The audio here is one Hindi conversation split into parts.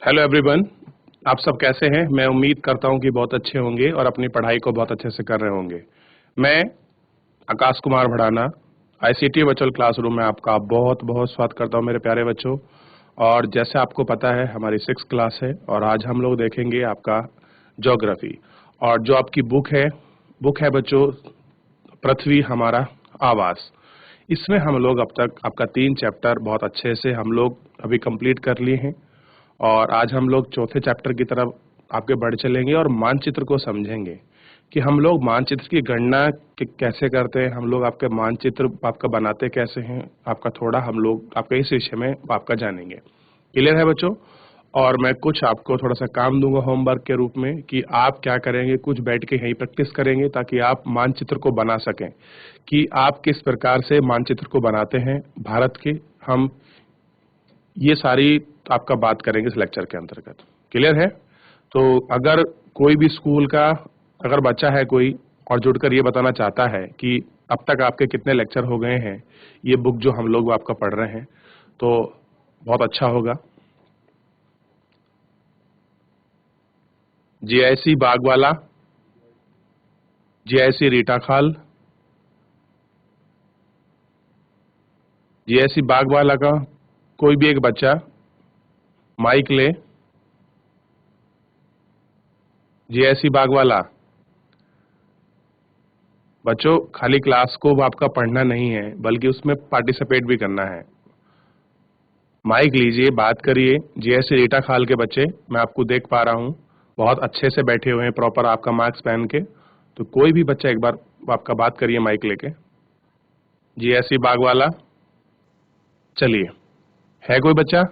Hello everyone. आप सब कैसे हैं? मैं उम्मीद करता हूं कि बहुत अच्छे होंगे और अपनी पढ़ाई को बहुत अच्छे से कर रहे होंगे। मैं Akash Kumar Bhadana ICT virtual classroom में आपका बहुत बहुत स्वागत करता हूं मेरे प्यारे बच्चों। और जैसे आपको पता है हमारी 6th क्लास है और आज हम लोग देखेंगे आपका ज्योग्राफी। और जो आपकी बुक है बच्चों, पृथ्वी हमारा आवास। इसमें हम लोग अब तक आपका 3 चैप्टर बहुत अच्छे से हम लोग अभी कंप्लीट कर लिए हैं और आज हम लोग चौथे चैप्टर की तरफ आपके बढ़ चलेंगे और मानचित्र को समझेंगे कि हम लोग मानचित्र की गणना कैसे करते हैं, हम लोग आपके मानचित्र आपका बनाते कैसे हैं, आपका थोड़ा हम लोग आपके इस विषय में आपका जानेंगे। क्लियर है बच्चों? और मैं कुछ आपको थोड़ा सा काम दूंगा होमवर्क के रूप में कि आप क्या करेंगे, कुछ बैठ के यहीं प्रैक्टिस करेंगे ताकि आप मानचित्र को बना सकें कि आप किस प्रकार से मानचित्र को बनाते हैं भारत के। हम ये सारी आपका बात करेंगे इस लेक्चर के अंतर्गत। क्लियर है? तो अगर कोई भी स्कूल का अगर बच्चा है कोई और जुड़कर ये बताना चाहता है कि अब तक आपके कितने लेक्चर हो गए हैं ये बुक जो हम लोग आपका पढ़ रहे हैं, तो बहुत अच्छा होगा। जीआईसी बागवाला, जीआईसी रीटा खाल, जीआईसी बागवाला का कोई भी एक बच्चा माइक ले। जीआईसी बागवाला बच्चों, खाली क्लास को आपका पढ़ना नहीं है बल्कि उसमें पार्टिसिपेट भी करना है। माइक लीजिए, बात करिए। जीआईसी रीटा खाल के बच्चे मैं आपको देख पा रहा हूँ, बहुत अच्छे से बैठे हुए हैं प्रॉपर आपका मार्क्स पहन के। तो कोई भी बच्चा एक बार आपका बात करिए माइक लेके। जीआईसी बागवाला, चलिए है कोई बच्चा?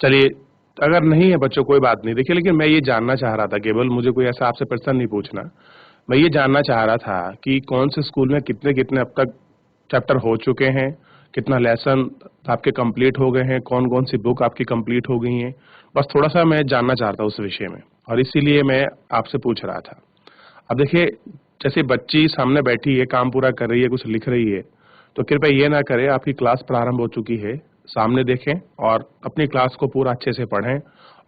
चलिए, अगर नहीं है बच्चों कोई बात नहीं। देखिए, लेकिन मैं ये जानना चाह रहा था, केवल मुझे कोई ऐसा आपसे प्रश्न नहीं पूछना, मैं ये जानना चाह रहा था कि कौन से स्कूल में कितने कितने अब तक चैप्टर हो चुके हैं, कितना लेसन आपके कंप्लीट हो गए हैं, कौन कौन सी बुक आपकी कंप्लीट हो गई हैं। बस थोड़ा सा मैं जानना चाहता हूँ उस विषय में और इसीलिए मैं आपसे पूछ रहा था। अब देखिए, जैसे बच्ची सामने बैठी है, काम पूरा कर रही है, कुछ लिख रही है, तो कृपया ये ना करें। आपकी क्लास प्रारंभ हो चुकी है, सामने देखें और अपनी क्लास को पूरा अच्छे से पढ़ें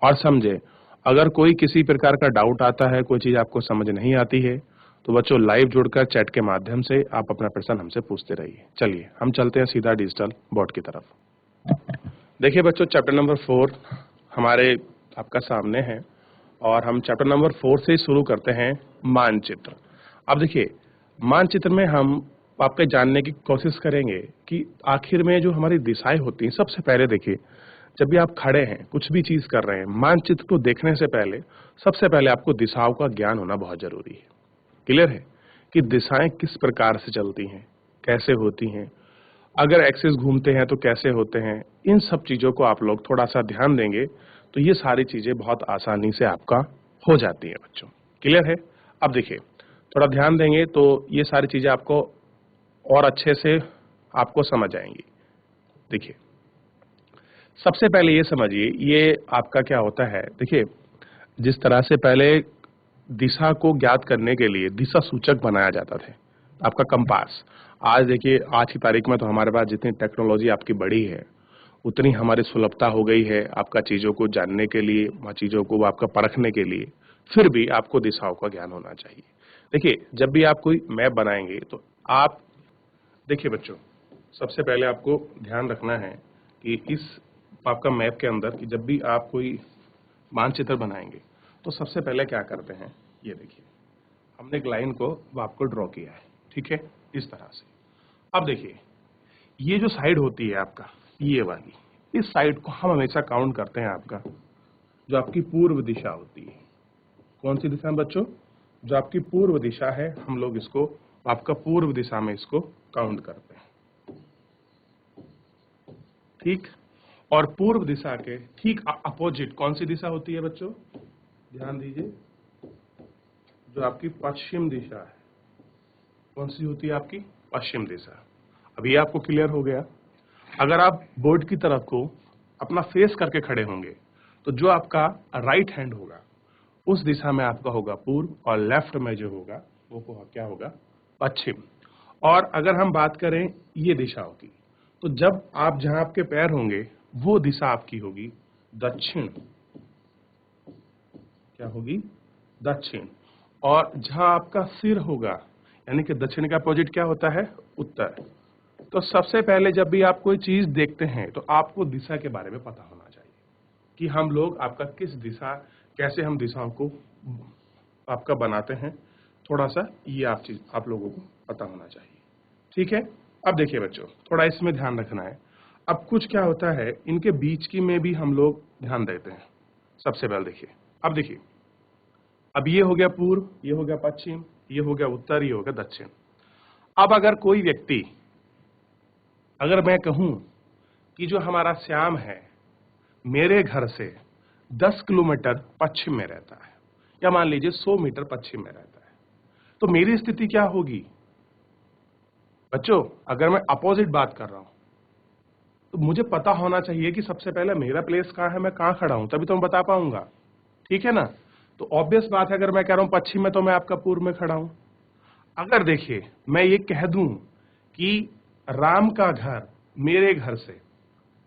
और समझें। अगर कोई किसी प्रकार का डाउट आता है, कोई चीज़ आपको समझ नहीं आती है, तो बच्चों लाइव जुड़कर चैट के माध्यम से आप अपना प्रश्न हमसे पूछते रहिए। चलिए हम चलते हैं सीधा डिजिटल बोर्ड की तरफ। देखिए बच्चों, चैप्टर नंबर 4 हमारे आपका सामने है और हम चैप्टर नंबर 4 से शुरू करते हैं, मानचित्र। अब देखिए, मानचित्र में हम आपके जानने की कोशिश करेंगे कि आखिर में जो हमारी दिशाएं होती हैं। सबसे पहले देखिए, जब भी आप खड़े हैं, कुछ भी चीज कर रहे हैं, मानचित्र को देखने से पहले सबसे पहले आपको दिशाओं का ज्ञान होना बहुत जरूरी है। क्लियर है कि दिशाएं किस प्रकार से चलती हैं, कैसे होती हैं, अगर एक्सिस घूमते हैं तो कैसे होते हैं। इन सब चीजों को आप लोग थोड़ा सा ध्यान देंगे तो ये सारी चीजें बहुत आसानी से आपका हो जाती है बच्चों। क्लियर है? अब देखिए, थोड़ा ध्यान देंगे तो ये सारी चीजें आपको और अच्छे से आपको समझ आएंगी। देखिए, सबसे पहले ये समझिए, ये आपका क्या होता है। देखिए, जिस तरह से पहले दिशा को ज्ञात करने के लिए दिशा सूचक बनाया जाता था, आपका कंपास। आज देखिए, आज की तारीख में तो हमारे पास जितनी टेक्नोलॉजी आपकी बढ़ी है, उतनी हमारी सुलभता हो गई है आपका चीजों को जानने के लिए, चीजों को आपका परखने के लिए। फिर भी आपको दिशाओं का ज्ञान होना चाहिए। देखिए, जब भी आप कोई मैप बनाएंगे तो आप देखिए बच्चों, सबसे पहले आपको ध्यान रखना है कि इस आपका मैप के अंदर कि जब भी आप कोई मानचित्र बनाएंगे तो सबसे पहले क्या करते हैं, ये देखिए, हमने एक लाइन को आपको ड्रॉ किया है, ठीक है, इस तरह से। अब देखिए, ये जो साइड होती है आपका, ये वाली, इस साइड को हम हमेशा काउंट करते हैं आपका, जो आपकी पूर्व दिशा होती है। कौन सी दिशा में बच्चों? जो आपकी पूर्व दिशा है, हम लोग इसको आपका पूर्व दिशा में इसको काउंट करते हैं, ठीक। और पूर्व दिशा के ठीक अपोजिट कौन सी दिशा होती है बच्चों? ध्यान दीजिए, जो आपकी पश्चिम दिशा है, कौन सी होती है आपकी? पश्चिम दिशा। अभी आपको क्लियर हो गया। अगर आप बोर्ड की तरफ को अपना फेस करके खड़े होंगे तो जो आपका राइट हैंड होगा उस दिशा में आपका होगा पूर्व और लेफ्ट में जो होगा वो क्या होगा? पश्चिम। और अगर हम बात करें ये दिशाओं की, तो जब आप जहां आपके पैर होंगे वो दिशा आपकी होगी दक्षिण। क्या होगी, दक्षिण। और जहां आपका सिर होगा, यानी कि दक्षिण का अपोजिट क्या होता है, उत्तर। तो सबसे पहले जब भी आप कोई चीज देखते हैं तो आपको दिशा के बारे में पता होना चाहिए कि हम लोग आपका किस दिशा, कैसे हम दिशाओं को आपका बनाते हैं, थोड़ा सा ये आप लोगों को पता होना चाहिए। ठीक है, अब देखिए बच्चों, थोड़ा इसमें ध्यान रखना है। अब कुछ क्या होता है, इनके बीच की में भी हम लोग ध्यान देते हैं। सबसे पहले देखिए, अब देखिए, अब ये हो गया पूर्व, ये हो गया पश्चिम, ये हो गया उत्तर, ये हो गया दक्षिण। अब अगर कोई व्यक्ति, अगर मैं कहूं कि जो हमारा श्याम है मेरे घर से 10 किलोमीटर पश्चिम में रहता है, या मान लीजिए 100 मीटर पश्चिम में रहता है, तो मेरी स्थिति क्या होगी बच्चों? अगर मैं अपोजिट बात कर रहा हूं तो मुझे पता होना चाहिए कि सबसे पहले मेरा प्लेस कहां है, मैं कहां खड़ा हूं, तभी तो मैं बता पाऊंगा। ठीक है ना? तो ऑब्वियस बात है, अगर मैं कह रहा हूं पश्चिम में, तो मैं आपका पूर्व में खड़ा हूं। अगर देखिए मैं ये कह दूं कि राम का घर मेरे घर से,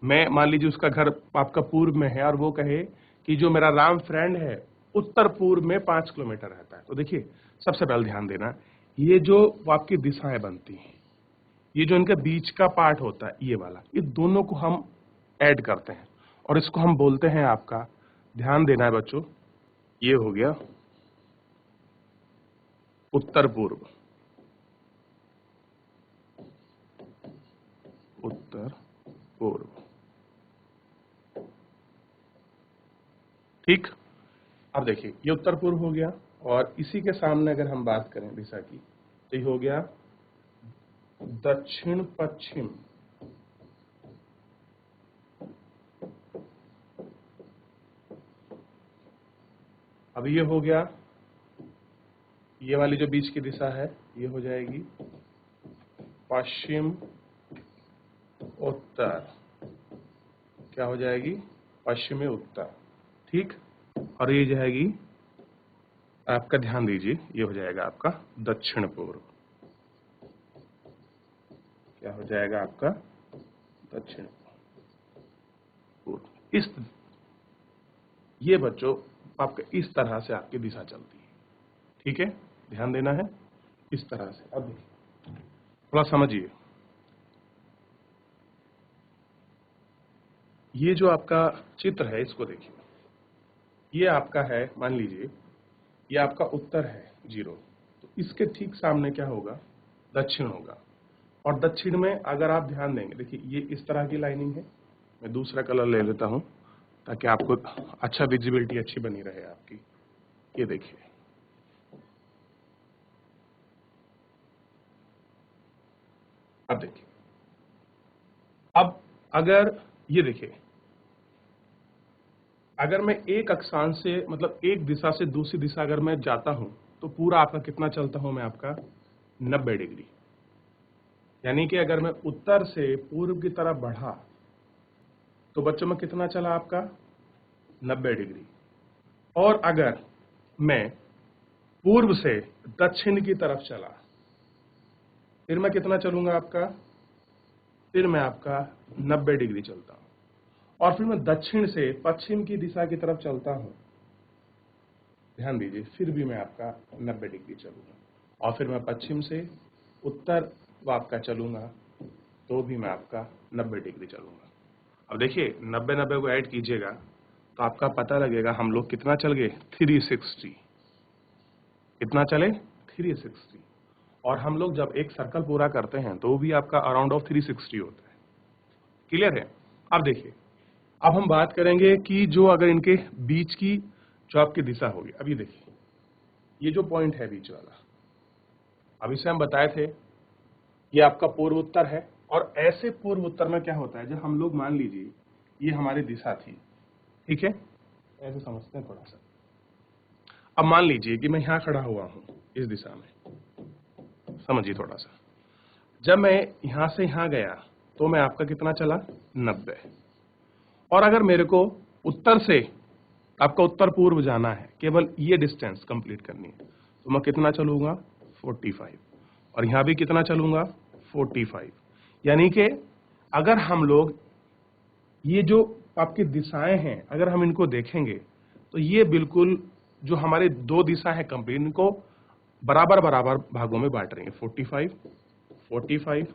मैं मान लीजिए उसका घर आपका पूर्व में है, और वो कहे कि जो मेरा राम फ्रेंड है उत्तर पूर्व में 5 किलोमीटर रहता है, तो देखिए सबसे पहले ध्यान देना, ये जो आपकी दिशाएं बनती हैं, ये जो इनके बीच का पार्ट होता है ये वाला, ये दोनों को हम ऐड करते हैं और इसको हम बोलते हैं आपका, ध्यान देना है बच्चों, ये हो गया उत्तर पूर्व। उत्तर पूर्व, ठीक। अब देखिए ये उत्तर पूर्व हो गया, और इसी के सामने अगर हम बात करें दिशा की, तो ये हो गया दक्षिण पश्चिम। अब ये हो गया, ये वाली जो बीच की दिशा है ये हो जाएगी पश्चिम उत्तर, क्या हो जाएगी, पश्चिमी उत्तर, ठीक। और ये जाएगी आपका, ध्यान दीजिए, ये हो जाएगा आपका दक्षिण पूर्व, क्या हो जाएगा आपका, दक्षिण पूर्व। ये बच्चों आपका इस तरह से आपकी दिशा चलती है। ठीक है, ध्यान देना है इस तरह से। अब थोड़ा समझिए, ये जो आपका चित्र है इसको देखिए, ये आपका है, मान लीजिए ये आपका उत्तर है 0, तो इसके ठीक सामने क्या होगा, दक्षिण होगा। और दक्षिण में अगर आप ध्यान देंगे, देखिए ये इस तरह की लाइनिंग है, मैं दूसरा कलर ले लेता हूं ताकि आपको अच्छा विजिबिलिटी अच्छी बनी रहे आपकी। ये देखिए, अब देखिए, अब अगर ये देखिए, अगर मैं एक अक्षांश से, मतलब एक दिशा से दूसरी दिशा अगर मैं जाता हूं, तो पूरा आपका कितना चलता हूं मैं, आपका 90 डिग्री। यानी कि अगर मैं उत्तर से पूर्व की तरफ बढ़ा तो बच्चों में कितना चला आपका, 90 डिग्री। और अगर मैं पूर्व से दक्षिण की तरफ चला, फिर मैं कितना चलूंगा आपका, फिर मैं आपका 90 डिग्री चलता हूं। और फिर मैं दक्षिण से पश्चिम की दिशा की तरफ चलता हूं, ध्यान दीजिए, फिर भी मैं आपका 90 डिग्री चलूंगा। और फिर मैं पश्चिम से उत्तर आपका चलूंगा, तो भी मैं आपका 90 डिग्री चलूंगा। अब देखिए 90-90 को ऐड कीजिएगा तो आपका पता लगेगा हम लोग कितना चल गए, 360। कितना चले, 360। और हम लोग जब एक सर्कल पूरा करते हैं तो वो भी आपका अराउंड ऑफ 360 होता है। क्लियर है? अब देखिए, अब हम बात करेंगे कि जो अगर इनके बीच की जो आपकी दिशा होगी, अभी देखिए ये जो पॉइंट है बीच वाला, अभी से हम बताए थे ये आपका पूर्व उत्तर है। और ऐसे पूर्व उत्तर में क्या होता है, जब हम लोग मान लीजिए ये हमारी दिशा थी, ठीक है, ऐसे समझते हैं थोड़ा सा। अब मान लीजिए कि मैं यहां खड़ा हुआ हूं इस दिशा में, समझिए थोड़ा सा, जब मैं यहां से यहां गया तो मैं आपका कितना चला, 90। और अगर मेरे को उत्तर से आपका उत्तर पूर्व जाना है, केवल ये डिस्टेंस कंप्लीट करनी है, तो मैं कितना चलूंगा, 45। और यहां भी कितना चलूंगा, 45। यानी कि अगर हम लोग ये जो आपकी दिशाएं हैं, अगर हम इनको देखेंगे तो ये बिल्कुल जो हमारे दो दिशा है कंप्लीट, इनको बराबर बराबर भागों में बांट रही है। 45, 45,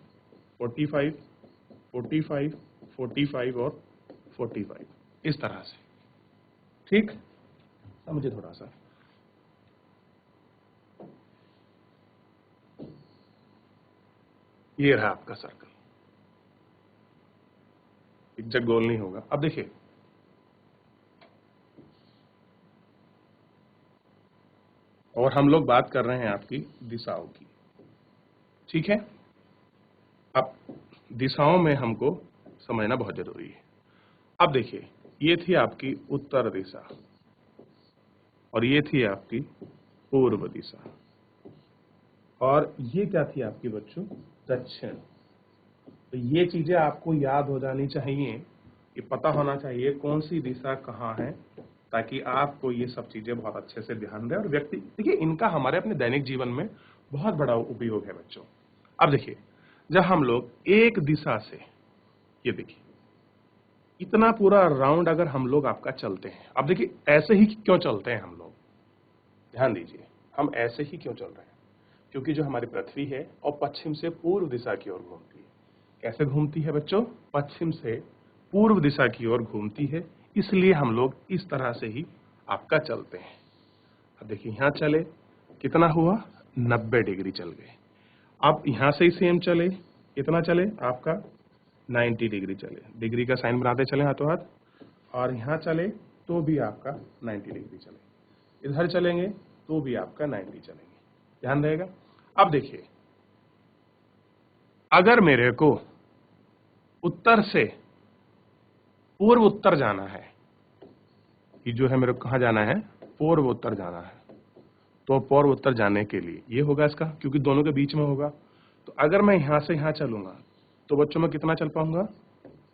45, 45, 45 और 45, इस तरह से। ठीक, समझिए थोड़ा सा। ये रहा आपका सर्कल, एग्जैक्ट गोल नहीं होगा। अब देखिए, और हम लोग बात कर रहे हैं आपकी दिशाओं की, ठीक है। अब दिशाओं में हमको समझना बहुत जरूरी है। अब देखिए, ये थी आपकी उत्तर दिशा और ये थी आपकी पूर्व दिशा, और ये क्या थी आपकी बच्चों, दक्षिण। तो ये चीजें आपको याद हो जानी चाहिए, कि पता होना चाहिए कौन सी दिशा कहाँ है, ताकि आपको ये सब चीजें बहुत अच्छे से ध्यान रहे। और व्यक्ति, देखिए, इनका हमारे अपने दैनिक जीवन में बहुत बड़ा उपयोग है बच्चों। अब देखिए, जब हम लोग एक दिशा से, ये देखिए, इतना पूरा राउंड अगर हम लोग आपका चलते हैं, अब देखिए ऐसे ही क्यों चलते हैं हम लोग, ध्यान दीजिए, हम ऐसे ही क्यों चल रहे हैं, क्योंकि जो हमारी पृथ्वी है और पश्चिम से पूर्व दिशा की ओर घूमती है। कैसे घूमती है बच्चों, पश्चिम से पूर्व दिशा की ओर घूमती है, इसलिए हम लोग इस तरह से ही आपका चलते हैं। अब देखिए, यहां चले, कितना हुआ, 90 डिग्री चल गए। अब यहां से ही सेम चले, कितना चले आपका, 90 डिग्री चले। डिग्री का साइन बनाते चले हाथों हाथ, और यहां चले तो भी आपका 90 डिग्री चले, इधर चलेंगे तो भी आपका 90 चलेंगे, ध्यान रहेगा। अब देखिए, अगर मेरे को उत्तर से पूर्व उत्तर जाना है, कि जो है मेरे को कहाँ जाना है, पूर्व उत्तर जाना है, तो पूर्व उत्तर जाने के लिए ये होगा इसका, क्योंकि दोनों के बीच में होगा। तो अगर मैं यहां से यहां चलूंगा तो बच्चों में कितना चल पाऊंगा,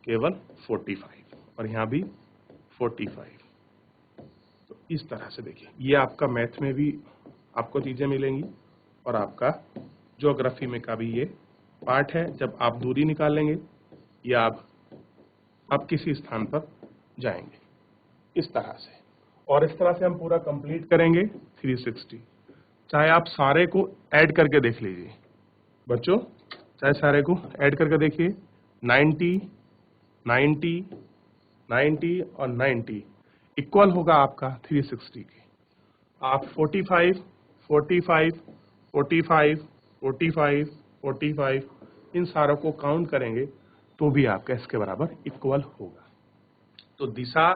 केवल 45, और यहां भी 45। तो इस तरह से देखिए, ये आपका मैथ में भी आपको चीजें मिलेंगी, और आपका ज्योग्राफी में का भी ये पार्ट है। जब आप दूरी निकालेंगे या आप किसी स्थान पर जाएंगे, इस तरह से, और इस तरह से हम पूरा कंप्लीट करेंगे 360। चाहे आप सारे को ऐड करके देख लीजिए बच्चों, चाहे सारे को ऐड करके देखिए, 90, 90, 90 और 90 इक्वल होगा आपका 360 के। आप 45, 45, 45, 45, 45 इन सारों को काउंट करेंगे तो भी आपका इसके बराबर इक्वल होगा। तो दिशा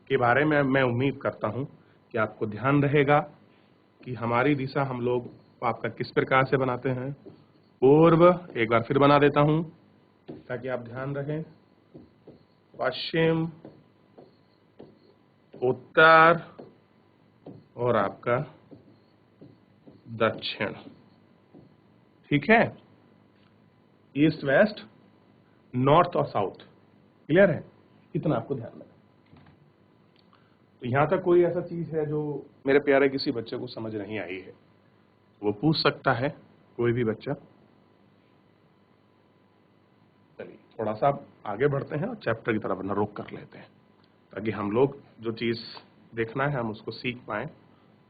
के बारे में मैं उम्मीद करता हूं कि आपको ध्यान रहेगा कि हमारी दिशा हम लोग आपका किस प्रकार से बनाते हैं। पूर्व, एक बार फिर बना देता हूं ताकि आप ध्यान रखें, पश्चिम, उत्तर और आपका दक्षिण, ठीक है, ईस्ट वेस्ट, नॉर्थ और साउथ, क्लियर है, इतना आपको ध्यान रखना। तो यहां तक कोई ऐसा चीज है जो मेरे प्यारे किसी बच्चे को समझ नहीं आई है, वो पूछ सकता है, कोई भी बच्चा। चलिए थोड़ा सा आगे बढ़ते हैं और चैप्टर की तरफ अपना रुख कर लेते हैं, ताकि हम लोग जो चीज देखना है हम उसको सीख पाएं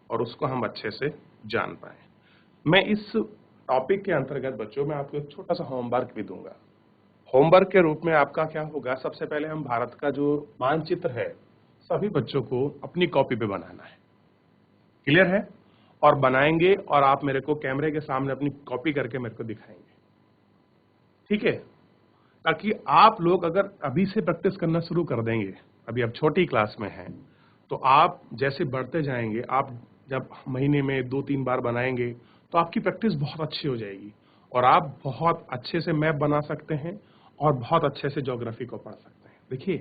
और उसको हम अच्छे से जान पाएं। मैं इस टॉपिक के अंतर्गत बच्चों में आपको एक छोटा सा होमवर्क भी दूंगा। होमवर्क के रूप में आपका क्या होगा, सबसे पहले हम भारत का जो मानचित्र है सभी बच्चों को अपनी कॉपी पे बनाना है, क्लियर है, और बनाएंगे और आप मेरे को कैमरे के सामने अपनी कॉपी करके मेरे को दिखाएंगे, ठीक है, ताकि आप लोग अगर अभी से प्रैक्टिस करना शुरू कर देंगे, अभी आप छोटी क्लास में हैं, तो आप जैसे बढ़ते जाएंगे, आप जब महीने में 2-3 बार बनाएंगे तो आपकी प्रैक्टिस बहुत अच्छी हो जाएगी और आप बहुत अच्छे से मैप बना सकते हैं और बहुत अच्छे से ज्योग्राफी को पढ़ सकते हैं। देखिए,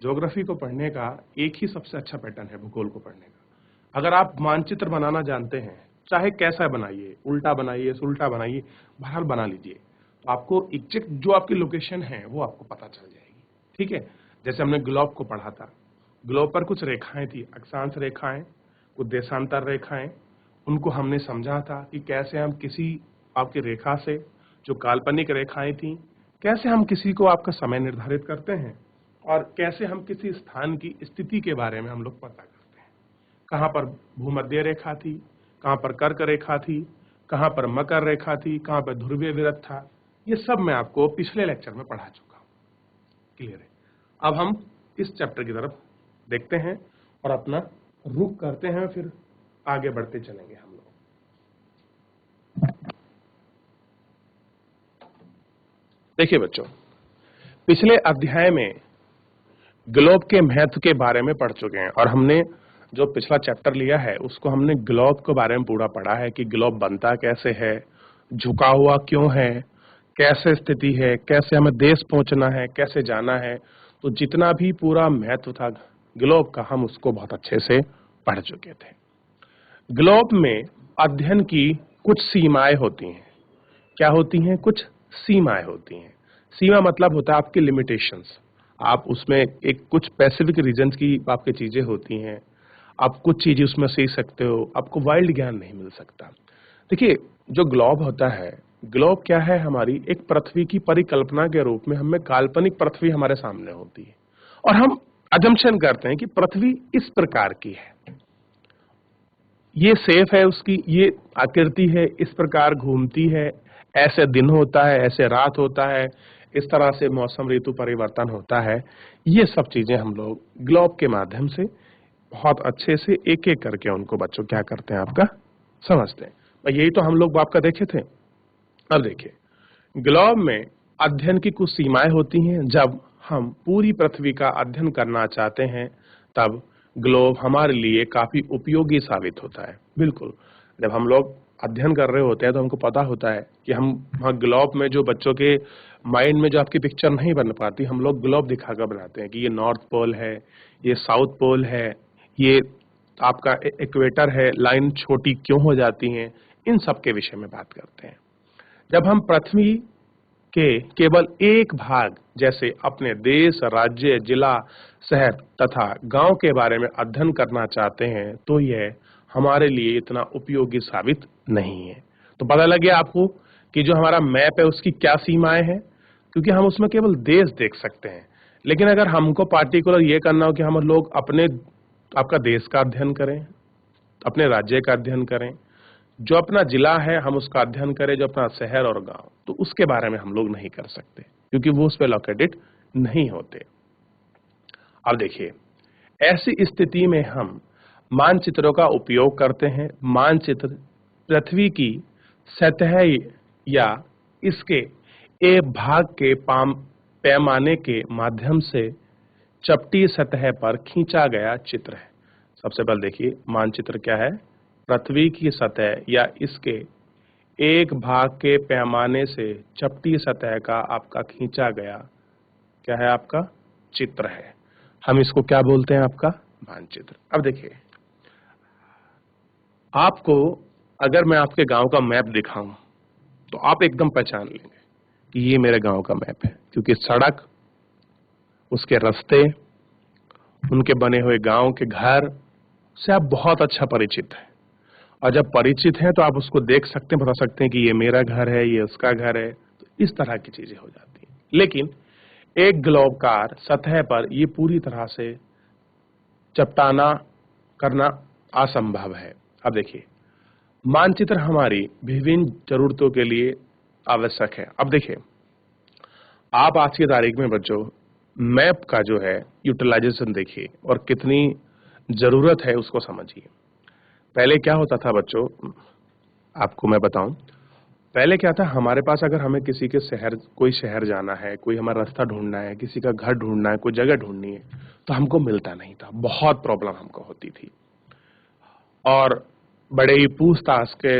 ज्योग्राफी को पढ़ने का एक ही सबसे अच्छा पैटर्न है भूगोल को पढ़ने का। अगर आप मानचित्र बनाना जानते हैं, चाहे कैसा बनाइए, उल्टा बनाइए, सुल्टा बनाइए, बहरहाल बना लीजिए, तो आपको एग्जैक्ट जो आपकी लोकेशन है वो आपको पता चल जाएगी, ठीक है। जैसे हमने ग्लोब को पढ़ा था, ग्लोब पर कुछ रेखाएं थी, अक्षांश रेखाएं, कुछ देशांतर रेखाएं, उनको हमने समझा था कि कैसे हम किसी आपकी रेखा से, जो काल्पनिक रेखाएं थी, कैसे हम किसी को आपका समय निर्धारित करते हैं और कैसे हम किसी स्थान की स्थिति के बारे में हम लोग पता करते हैं। कहाँ पर भूमध्य रेखा थी, कहाँ पर कर्क रेखा थी, कहाँ पर मकर रेखा थी, कहाँ पर ध्रुवीय विरत था, ये सब मैं आपको पिछले लेक्चर में पढ़ा चुका हूँ। क्लियर है? अब हम इस चैप्टर की तरफ देखते हैं और अपना रुख करते हैं, फिर आगे बढ़ते चलेंगे हम लोग। देखिए बच्चों, पिछले अध्याय में ग्लोब के महत्व के बारे में पढ़ चुके हैं और हमने जो पिछला चैप्टर लिया है उसको हमने ग्लोब के बारे में पूरा पढ़ा है कि ग्लोब बनता कैसे है, झुका हुआ क्यों है, कैसे स्थिति है, कैसे हमें देश पहुंचना है, कैसे जाना है। तो जितना भी पूरा महत्व था ग्लोब का हम उसको बहुत अच्छे से पढ़ चुके थे। ग्लोब में अध्ययन की कुछ सीमाएं होती हैं। क्या होती हैं? कुछ सीमाएं होती हैं। सीमा मतलब होता है आपकी लिमिटेशंस। आप उसमें एक कुछ स्पेसिफिक रीजन्स की आपकी चीजें होती हैं, आप कुछ चीजें उसमें सीख सकते हो, आपको वाइल्ड ज्ञान नहीं मिल सकता। देखिए, जो ग्लोब होता है, ग्लोब क्या है? हमारी एक पृथ्वी की परिकल्पना के रूप में हमें काल्पनिक पृथ्वी हमारे सामने होती है और हम अजम्पशन करते हैं कि पृथ्वी इस प्रकार की है, ये सेफ है, उसकी ये आकृति है, इस प्रकार घूमती है, ऐसे दिन होता है, ऐसे रात होता है, इस तरह से मौसम ऋतु परिवर्तन होता है। ये सब चीजें हम लोग ग्लोब के माध्यम से बहुत अच्छे से एक एक करके उनको बच्चों क्या करते हैं आपका समझते हैं। भाई यही तो हम लोग आपका देखे थे। अब देखिए, ग्लोब में अध्ययन की कुछ सीमाएं होती हैं। जब हम पूरी पृथ्वी का अध्ययन करना चाहते हैं तब ग्लोब हमारे लिए काफी उपयोगी साबित होता है। बिल्कुल, जब हम लोग अध्ययन कर रहे होते हैं तो हमको पता होता है कि हम वहाँ ग्लोब में जो बच्चों के माइंड में जो आपकी पिक्चर नहीं बन पाती, हम लोग ग्लोब दिखाकर बनाते हैं कि ये नॉर्थ पोल है, ये साउथ पोल है, ये आपका इक्वेटर है, लाइन छोटी क्यों हो जाती हैं, इन सब के विषय में बात करते हैं। जब हम पृथ्वी के केवल एक भाग जैसे अपने देश, राज्य, जिला, शहर तथा गांव के बारे में अध्ययन करना चाहते हैं तो यह हमारे लिए इतना उपयोगी साबित नहीं है। तो पता लग गया आपको कि जो हमारा मैप है उसकी क्या सीमाएं हैं, क्योंकि हम उसमें केवल देश देख सकते हैं। लेकिन अगर हमको पार्टिकुलर ये करना हो कि हम लोग अपने आपका देश का अध्ययन करें, अपने राज्य का अध्ययन करें, जो अपना जिला है हम उसका अध्ययन करें, जो अपना शहर और गांव, तो उसके बारे में हम लोग नहीं कर सकते क्योंकि वो उस पर लोकेटेड नहीं होते। अब देखिए, ऐसी स्थिति में हम मानचित्रों का उपयोग करते हैं। मानचित्र पृथ्वी की सतह या इसके एक भाग के पैमाने के माध्यम से चपटी सतह पर खींचा गया चित्र है। सबसे पहले देखिए, मानचित्र क्या है? पृथ्वी की सतह या इसके एक भाग के पैमाने से चपटी सतह का आपका खींचा गया क्या है? आपका चित्र है। हम इसको क्या बोलते हैं? आपका मानचित्र। अब देखिए, आपको अगर मैं आपके गांव का मैप दिखाऊं तो आप एकदम पहचान लेंगे कि ये मेरे गांव का मैप है, क्योंकि सड़क, उसके रास्ते, उनके बने हुए गांव के घर से आप बहुत अच्छा परिचित हैं। और जब परिचित हैं तो आप उसको देख सकते हैं, बता सकते हैं कि ये मेरा घर है, ये उसका घर है। तो इस तरह की चीजें हो जाती हैं। लेकिन एक ग्लोबकार सतह पर ये पूरी तरह से चपटाना करना असंभव है। अब देखिए, मानचित्र हमारी विभिन्न जरूरतों के लिए आवश्यक है। अब देखिए, आप आज की तारीख में बच्चों मैप का जो है यूटिलाइजेशन देखिए और कितनी जरूरत है उसको समझिए। पहले क्या होता था बच्चों, आपको मैं बताऊं, पहले क्या था, हमारे पास अगर हमें किसी के शहर, कोई शहर जाना है, कोई हमारा रास्ता ढूंढना है, किसी का घर ढूंढना है, कोई जगह ढूंढनी है, तो हमको मिलता नहीं था, बहुत प्रॉब्लम हमको होती थी। और बड़े ही पूछताछ के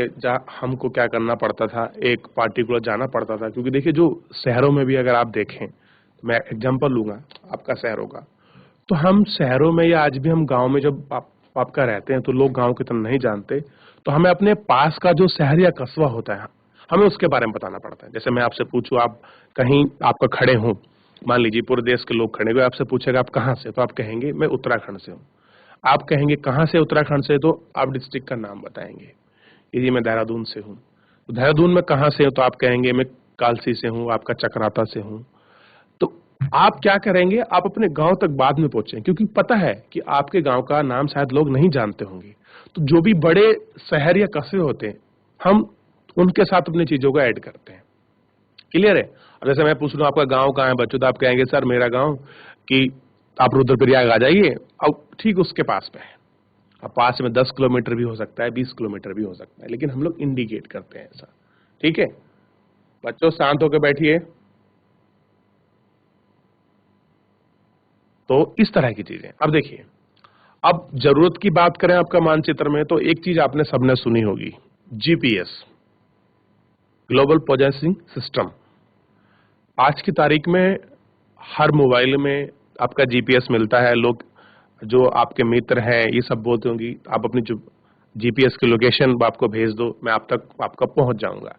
हमको क्या करना पड़ता था, एक पार्टिकुलर जाना पड़ता था। क्योंकि देखिए, जो शहरों में भी अगर आप देखें, तो मैं एग्जांपल लूंगा आपका शहरों का, तो हम शहरों में या आज भी हम गांव में जब आपका रहते हैं तो लोग गांव की तरह नहीं जानते, तो हमें अपने पास का जो शहर या कस्बा होता है हमें उसके बारे में बताना पड़ता है। जैसे मैं आपसे पूछूं, आप कहीं आपका खड़े हों, मान लीजिए पूरे देश के लोग खड़े हुए, आपसे पूछेगा आप कहाँ से, तो आप कहेंगे मैं उत्तराखंड से हूँ। आप कहेंगे कहाँ से उत्तराखंड से, तो आप डिस्ट्रिक्ट का नाम बताएंगे, जी मैं देहरादून से हूँ। तो देहरादून में कहाँ से हो, तो आप कहेंगे मैं कालसी से हूँ, आपका चक्राता से हूँ। तो आप क्या करेंगे, आप अपने गांव तक बाद में पहुंचे, क्योंकि पता है कि आपके गांव का नाम शायद लोग नहीं जानते होंगे। तो जो भी बड़े शहर या कस्बे होते हैं, हम उनके साथ अपनी चीजों को ऐड करते हैं। क्लियर है? अब जैसे मैं पूछ रहा हूँ आपका गांव कहाँ है बच्चों, तो आप कहेंगे सर मेरा गांव कि आप रुद्रप्रयाग आ जाइए। अब ठीक उसके पास में है। अब पास में 10 किलोमीटर भी हो सकता है, 20 किलोमीटर भी हो सकता है, लेकिन हम लोग इंडिकेट करते हैं ऐसा। ठीक है बच्चों, शांत होकर बैठिए। तो इस तरह की चीजें। अब देखिए, अब जरूरत की बात करें आपका मानचित्र में, तो एक चीज आपने सबने सुनी होगी, जीपीएस, ग्लोबल पोजीशनिंग सिस्टम। आज की तारीख में हर मोबाइल में आपका जीपीएस मिलता है। लोग जो आपके मित्र हैं ये सब बोलते होंगे आप अपनी जो जीपीएस की लोकेशन आपको भेज दो, मैं आप तक आपका पहुंच जाऊंगा।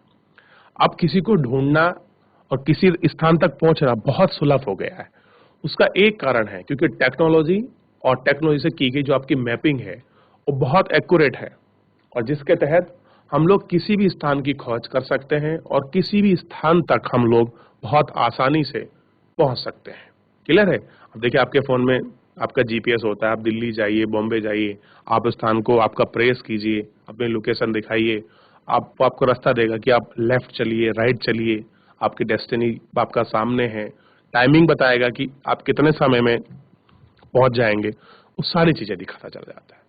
अब किसी को ढूंढना और किसी स्थान तक पहुंचना बहुत सुलभ हो गया है। उसका एक कारण है क्योंकि टेक्नोलॉजी और टेक्नोलॉजी से की गई जो आपकी मैपिंग है वो बहुत एक्यूरेट है, और जिसके तहत हम लोग किसी भी स्थान की खोज कर सकते हैं और किसी भी स्थान तक हम लोग बहुत आसानी से पहुंच सकते हैं। क्लियर है? अब देखिए आपके फोन में आपका जीपीएस होता है, आप दिल्ली जाइए, बॉम्बे जाइए, आप स्थान को आपका प्रेस कीजिए, अपनी लोकेशन दिखाइए, आपको रास्ता देगा कि आप लेफ्ट चलिए, राइट चलिए, आपकी डेस्टिनी आपका सामने है, टाइमिंग बताएगा कि आप कितने समय में पहुंच जाएंगे, वो सारी चीजें दिखाता चला जाता है।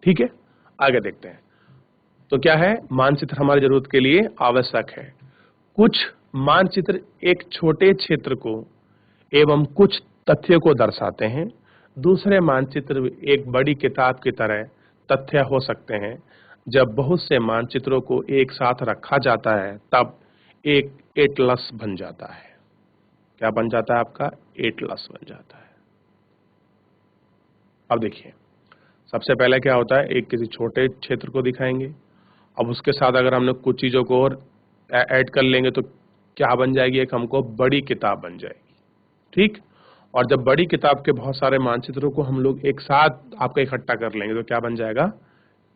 ठीक है, आगे देखते हैं। तो क्या है, मानचित्र हमारी जरूरत के लिए आवश्यक है। कुछ मानचित्र एक छोटे क्षेत्र को एवं कुछ तथ्य को दर्शाते हैं। दूसरे मानचित्र एक बड़ी किताब की तरह तथ्य हो सकते हैं। जब बहुत से मानचित्रों को एक साथ रखा जाता है तब एक एटलस बन जाता है। क्या बन जाता है? आपका एटलस बन जाता है। अब देखिए, सबसे पहले क्या होता है, एक किसी छोटे क्षेत्र को दिखाएंगे। अब उसके साथ अगर हमने कुछ चीजों को और ऐड कर लेंगे तो क्या बन जाएगी, एक हमको बड़ी किताब बन जाएगी। ठीक, और जब बड़ी किताब के बहुत सारे मानचित्रों को हम लोग एक साथ आपका इकट्ठा कर लेंगे तो क्या बन जाएगा,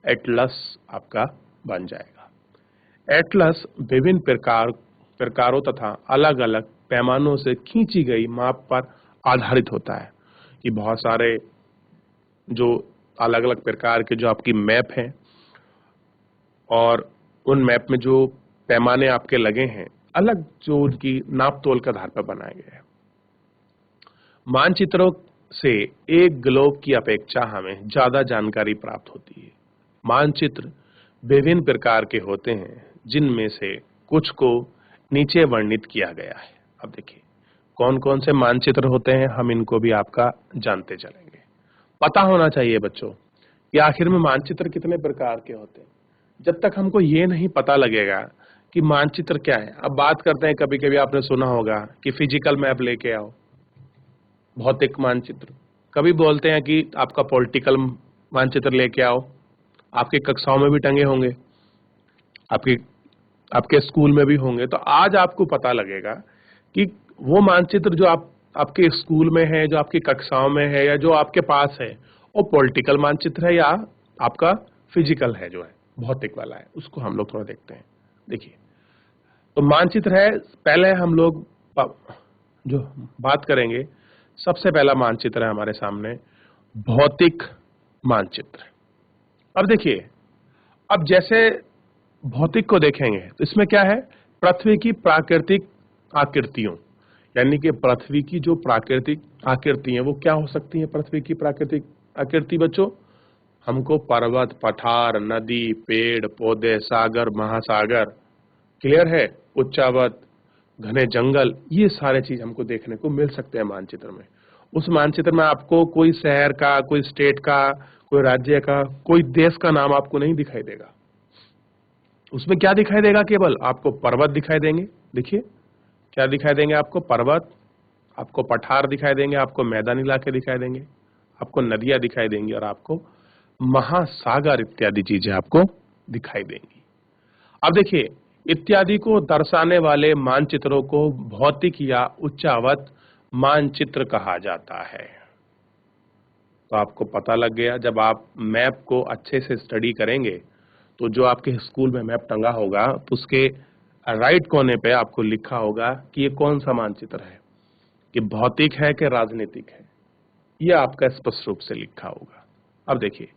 एटलस आपका बन जाएगा। एटलस विभिन्न प्रकारों तथा अलग अलग पैमानों से खींची गई माप पर आधारित होता है कि बहुत सारे जो अलग अलग प्रकार के जो आपकी मैप हैं और उन मैप में जो पैमाने आपके लगे हैं, अलग जो उनकी नाप तोल के आधार पर बनाए गए हैं। मानचित्रों से एक ग्लोब की अपेक्षा हमें ज्यादा जानकारी प्राप्त होती है। मानचित्र विभिन्न प्रकार के होते हैं जिनमें से कुछ को नीचे वर्णित किया गया है। अब देखिए कौन कौन से मानचित्र होते हैं, हम इनको भी आपका जानते चलेंगे। पता होना चाहिए बच्चों कि आखिर में मानचित्र कितने प्रकार के होते हैं। जब तक हमको ये नहीं पता लगेगा कि मानचित्र क्या है, अब बात करते हैं, कभी कभी आपने सुना होगा कि फिजिकल मैप लेके आओ, भौतिक मानचित्र। कभी बोलते हैं कि आपका पॉलिटिकल मानचित्र लेके आओ, आपके कक्षाओं में भी टंगे होंगे, आपके आपके स्कूल में भी होंगे। तो आज आपको पता लगेगा कि वो मानचित्र जो आपके स्कूल में है, जो आपकी कक्षाओं में है या जो आपके पास है, वो पॉलिटिकल मानचित्र है या आपका फिजिकल है, जो है भौतिक वाला है। उसको हम लोग थोड़ा देखते हैं। देखिए, तो मानचित्र है, पहले हम लोग जो बात करेंगे, सबसे पहला मानचित्र है हमारे सामने भौतिक मानचित्र। अब देखिए, अब जैसे भौतिक को देखेंगे तो इसमें क्या है, पृथ्वी की प्राकृतिक आकृतियों, यानी कि पृथ्वी की जो प्राकृतिक आकृति है वो क्या हो सकती है। पृथ्वी की प्राकृतिक आकृति बच्चों, हमको पर्वत, पठार, नदी, पेड़ पौधे, सागर, महासागर, क्लियर है, उच्चावत, घने जंगल, ये सारे चीज हमको देखने को मिल सकते हैं मानचित्र में। उस मानचित्र में आपको कोई शहर का, कोई स्टेट का, कोई राज्य का, कोई देश का नाम आपको नहीं दिखाई देगा। उसमें क्या दिखाई देगा, केवल आपको पर्वत दिखाई देंगे। देखिए क्या दिखाई देंगे आपको, पर्वत, आपको पठार दिखाई देंगे, आपको मैदानी इलाके दिखाई देंगे, आपको नदियां दिखाई देंगी और आपको महासागर इत्यादि चीजें आपको दिखाई देंगी। अब देखिए, इत्यादि को दर्शाने वाले मानचित्रों को भौतिक या उच्चावत मानचित्र कहा जाता है। तो आपको पता लग गया, जब आप मैप को अच्छे से स्टडी करेंगे तो जो आपके स्कूल में मैप टंगा होगा तो उसके राइट कोने पे आपको लिखा होगा कि ये कौन सा मानचित्र है। कि भौतिक है कि राजनीतिक है, यह आपका स्पष्ट रूप से लिखा होगा। अब देखिए,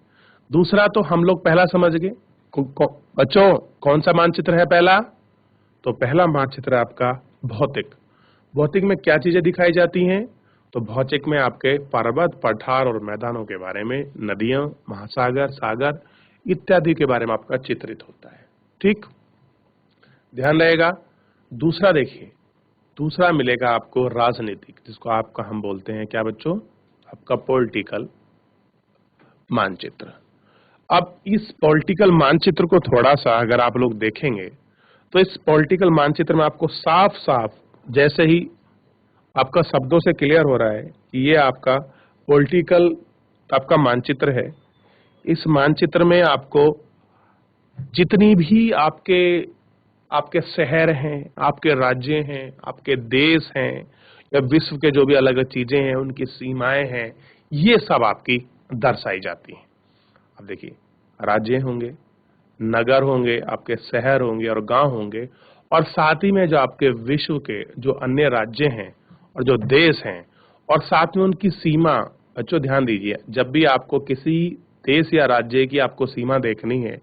दूसरा तो हम लोग पहला समझ गए। बच्चों, कौन सा मानचित्र है पहला? तो पहला मानचित्र है आपका भौतिक। भौतिक में क्या चीजें दिखाई जाती हैं? तो भौतिक में आपके पर्वत, पठार और मैदानों के बारे में, नदियां, महासागर, सागर इत्यादि के बारे में आपका चित्रित होता है। ठीक, ध्यान रहेगा। दूसरा देखिए, दूसरा मिलेगा आपको राजनीतिक, जिसको आपका हम बोलते हैं क्या बच्चों? आपका पॉलिटिकल मानचित्र। अब इस पॉलिटिकल मानचित्र को थोड़ा सा अगर आप लोग देखेंगे तो इस पॉलिटिकल मानचित्र में आपको साफ साफ, जैसे ही आपका शब्दों से क्लियर हो रहा है कि ये आपका पॉलिटिकल आपका मानचित्र है। इस मानचित्र में आपको जितनी भी आपके आपके शहर हैं, आपके राज्य हैं, आपके देश हैं या विश्व के जो भी अलग अलग चीजें हैं, उनकी सीमाएं हैं, ये सब आपकी दर्शाई जाती हैं। अब देखिए, राज्य होंगे, नगर होंगे, आपके शहर होंगे और गांव होंगे, और साथ ही में जो आपके विश्व के जो अन्य राज्य हैं और जो देश हैं, और साथ में उनकी सीमा। बच्चों ध्यान दीजिए, जब भी आपको किसी देश या राज्य की आपको सीमा देखनी है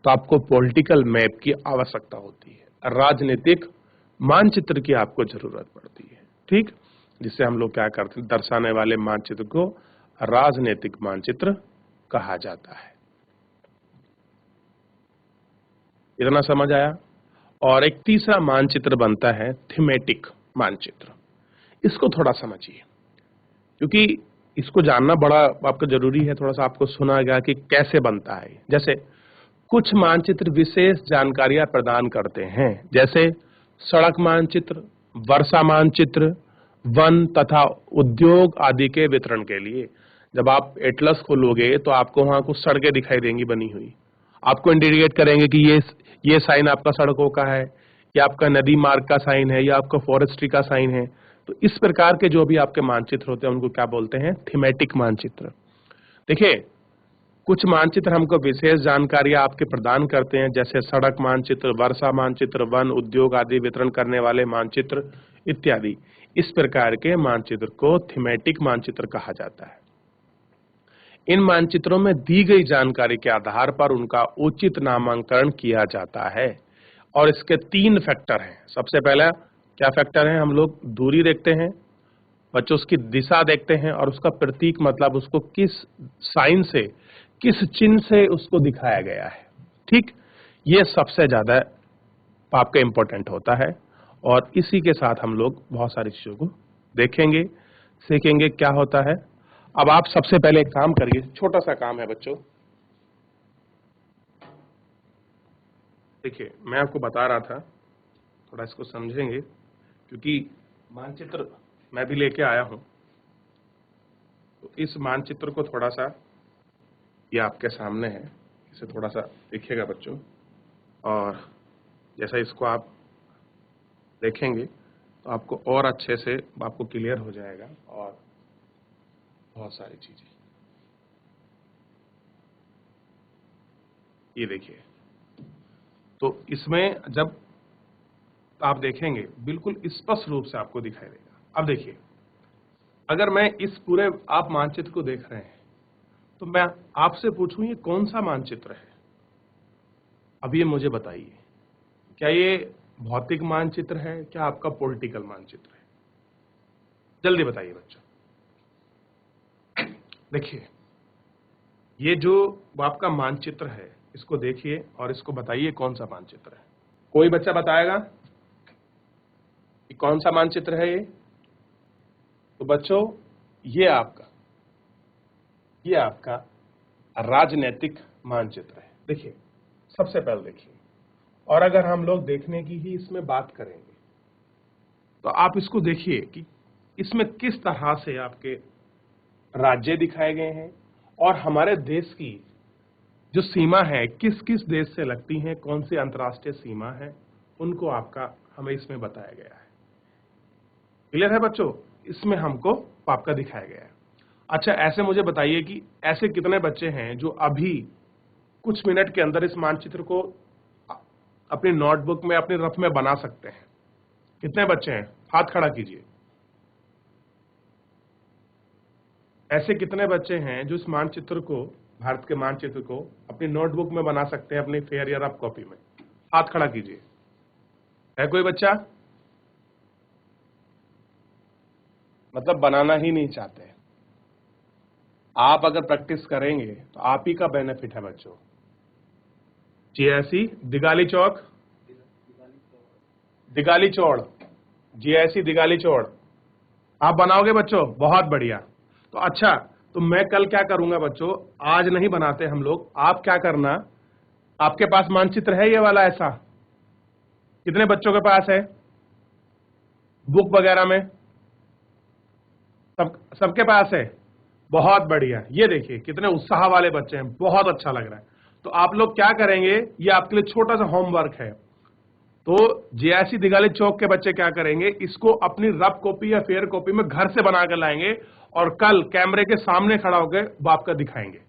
तो आपको पॉलिटिकल मैप की आवश्यकता होती है, राजनीतिक मानचित्र की आपको जरूरत पड़ती है। ठीक, जिससे हम लोग क्या करते हैं, दर्शाने वाले मानचित्र को राजनीतिक मानचित्र कहा जाता है। इतना समझ आया? और एक तीसरा मानचित्र बनता है थीमेटिक मानचित्र। इसको थोड़ा समझिए, क्योंकि इसको जानना बड़ा आपका जरूरी है। थोड़ा सा आपको सुना गया कि कैसे बनता है। जैसे कुछ मानचित्र विशेष जानकारियां प्रदान करते हैं, जैसे सड़क मानचित्र, वर्षा मानचित्र, वन तथा उद्योग आदि के वितरण के लिए। जब आप एटलस खोलोगे तो आपको वहां कुछ सड़कें दिखाई देंगी बनी हुई, आपको इंडिकेट करेंगे कि ये साइन आपका सड़कों का है, या आपका नदी मार्ग का साइन है, या आपका फॉरेस्ट्री का साइन है। तो इस प्रकार के जो भी आपके मानचित्र होते हैं उनको क्या बोलते हैं? थीमेटिक मानचित्र। देखिए, कुछ मानचित्र हमको विशेष जानकारियां आपके प्रदान करते हैं, जैसे सड़क मानचित्र, वर्षा मानचित्र, वन, उद्योग आदि वितरण करने वाले मानचित्र इत्यादि। इस प्रकार के मानचित्र को थीमेटिक मानचित्र कहा जाता है। इन मानचित्रों में दी गई जानकारी के आधार पर उनका उचित नामांकन किया जाता है, और इसके 3 फैक्टर हैं। सबसे पहला क्या फैक्टर है? हम लोग दूरी देखते हैं, बच्चों उसकी दिशा देखते हैं, और उसका प्रतीक मतलब उसको किस साइन से, किस चिन्ह से उसको दिखाया गया है। ठीक, ये सबसे ज्यादा आपका इंपॉर्टेंट होता है, और इसी के साथ हम लोग बहुत सारी चीजों को देखेंगे, सीखेंगे क्या होता है। अब आप सबसे पहले एक काम करिए, छोटा सा काम है बच्चों। देखिए, मैं आपको बता रहा था, थोड़ा इसको समझेंगे, क्योंकि मानचित्र मैं भी लेके आया हूं। तो इस मानचित्र को थोड़ा सा, ये आपके सामने है, इसे थोड़ा सा देखिएगा बच्चों, और जैसा इसको आप देखेंगे तो आपको और अच्छे से आपको क्लियर हो जाएगा, और बहुत सारी चीजें। ये देखिए, तो इसमें जब आप देखेंगे बिल्कुल स्पष्ट रूप से आपको दिखाई देगा। अब देखिए, अगर मैं इस पूरे आप मानचित्र को देख रहे हैं तो मैं आपसे पूछूं ये कौन सा मानचित्र है? अब ये मुझे बताइए, क्या ये भौतिक मानचित्र है, क्या आपका पॉलिटिकल मानचित्र है? जल्दी बताइए बच्चों। देखिए, ये जो आपका मानचित्र है, इसको देखिए और इसको बताइए कौन सा मानचित्र है। कोई बच्चा बताएगा कि कौन सा मानचित्र है ये? तो बच्चों, ये आपका राजनीतिक मानचित्र है। देखिए, सबसे पहले देखिए, और अगर हम लोग देखने की ही इसमें बात करेंगे तो आप इसको देखिए कि इसमें किस तरह से आपके राज्य दिखाए गए हैं, और हमारे देश की जो सीमा है किस किस देश से लगती हैं, कौन सी अंतर्राष्ट्रीय सीमा है, उनको आपका हमें इसमें बताया गया है। क्लियर है बच्चों? इसमें हमको आपका दिखाया गया है। अच्छा, ऐसे मुझे बताइए कि ऐसे कितने बच्चे हैं जो अभी कुछ मिनट के अंदर इस मानचित्र को अपनी नोटबुक में, अपनी रफ में बना सकते हैं? कितने बच्चे हैं? हाथ खड़ा कीजिए। ऐसे कितने बच्चे हैं जो इस मानचित्र को, भारत के मानचित्र को अपनी नोटबुक में बना सकते हैं, अपनी फेयर या रफ कॉपी में? हाथ खड़ा कीजिए। है कोई बच्चा? मतलब बनाना ही नहीं चाहते। आप अगर प्रैक्टिस करेंगे तो आप ही का बेनिफिट है बच्चों। जीआईसी दिगाली चौक, दिगाली चौड़, जीआईसी दिगाली चौड़, आप बनाओगे बच्चों? बहुत बढ़िया। तो अच्छा, तो मैं कल क्या करूंगा बच्चों, आज नहीं बनाते हम लोग, आप क्या करना, आपके पास मानचित्र है ये वाला ऐसा? कितने बच्चों के पास है बुक वगैरह में? सबके पास है? बहुत बढ़िया। ये देखिए कितने उत्साह वाले बच्चे हैं, बहुत अच्छा लग रहा है। तो आप लोग क्या करेंगे, ये आपके लिए छोटा सा होमवर्क है। तो जेआईसी दिगाली चौक के बच्चे क्या करेंगे, इसको अपनी रफ कॉपी या फेयर कॉपी में घर से बना कर लाएंगे और कल कैमरे के सामने खड़ा होकर वो आपका दिखाएंगे।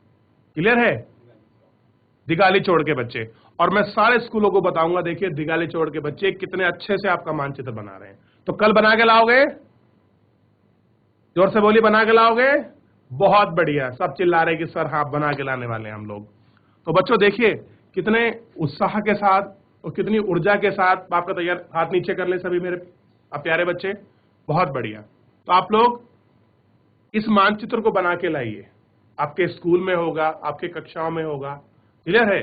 क्लियर है? दिगाली चौड़ के बच्चे। और मैं सारे स्कूलों को बताऊंगा, देखिए दिगाली चौड़ के बच्चे कितने अच्छे से आपका मानचित्र बना रहे हैं। तो कल बना के लाओगे? जोर से बोलिए, बना के लाओगे? बहुत बढ़िया। सब चिल्ला रहे कि सर हाँ बना के लाने वाले हैं हम लोग। तो बच्चों देखिए कितने उत्साह के साथ और कितनी ऊर्जा के साथ आपका तैयार। हाथ नीचे कर ले सभी मेरे प्यारे बच्चे, बहुत बढ़िया। तो आप लोग इस मानचित्र को बना के लाइए, आपके स्कूल में होगा, आपके कक्षाओं में होगा। क्लियर है?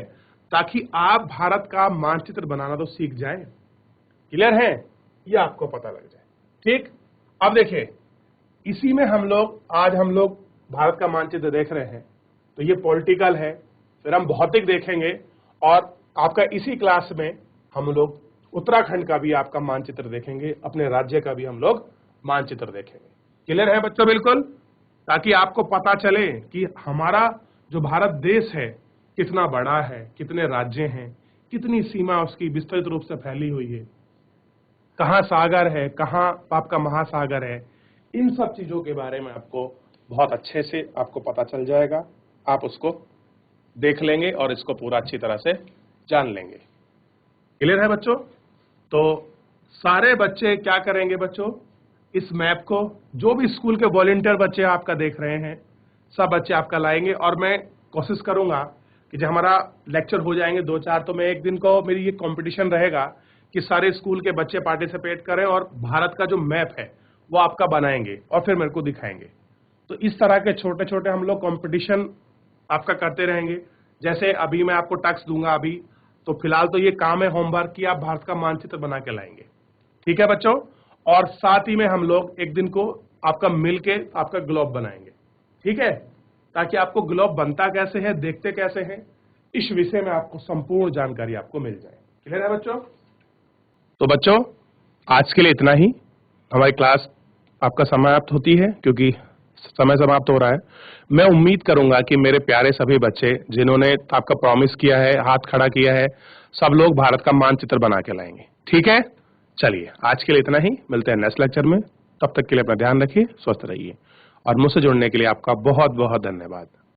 ताकि आप भारत का मानचित्र बनाना तो सीख जाए। क्लियर है? ये आपको पता लग जाए। ठीक, अब देखिए इसी में आज हम लोग भारत का मानचित्र देख रहे हैं। तो ये पॉलिटिकल है, फिर हम भौतिक देखेंगे और आपका इसी क्लास में हम लोग उत्तराखंड का भी आपका मानचित्र देखेंगे, अपने राज्य का भी हम लोग मानचित्र देखेंगे। क्लियर है बच्चों? बिल्कुल, ताकि आपको पता चले कि हमारा जो भारत देश है कितना बड़ा है, कितने राज्य हैं, कितनी सीमा उसकी विस्तृत रूप से फैली हुई है, कहाँ सागर है, कहाँ आपका महासागर है। इन सब चीजों के बारे में आपको बहुत अच्छे से आपको पता चल जाएगा। आप उसको देख लेंगे और इसको पूरा अच्छी तरह से जान लेंगे। क्लियर है बच्चों? तो सारे बच्चे क्या करेंगे बच्चों, इस मैप को, जो भी स्कूल के वॉलंटियर बच्चे आपका देख रहे हैं, सब बच्चे आपका लाएंगे। और मैं कोशिश करूंगा कि जब हमारा लेक्चर हो जाएंगे 2-4, तो मैं एक दिन को मेरी ये कंपटीशन रहेगा कि सारे स्कूल के बच्चे पार्टिसिपेट करें और भारत का जो मैप है वो आपका बनाएंगे और फिर मेरे को दिखाएंगे। तो इस तरह के छोटे छोटे हम लोग कंपटीशन आपका करते रहेंगे। जैसे अभी मैं आपको टैक्स दूंगा अभी, तो फिलहाल तो ये काम है होमवर्क कि आप भारत का मानचित्र बना के लाएंगे। ठीक है बच्चों? और साथ ही में हम लोग एक दिन को आपका मिलके आपका ग्लोब बनाएंगे। ठीक है? ताकि आपको ग्लोब बनता कैसे है, देखते कैसे हैं, इस विषय में आपको संपूर्ण जानकारी आपको मिल जाए। क्लियर है बच्चों? तो बच्चों आज के लिए इतना ही। हमारी क्लास आपका समाप्त होती है क्योंकि समय समाप्त हो रहा है। मैं उम्मीद करूंगा कि मेरे प्यारे सभी बच्चे जिन्होंने आपका प्रॉमिस किया है, हाथ खड़ा किया है, सब लोग भारत का मानचित्र बना के लाएंगे। ठीक है? चलिए आज के लिए इतना ही, मिलते हैं नेक्स्ट लेक्चर में। तब तक के लिए अपना ध्यान रखिए, स्वस्थ रहिए और मुझसे जुड़ने के लिए आपका बहुत बहुत धन्यवाद।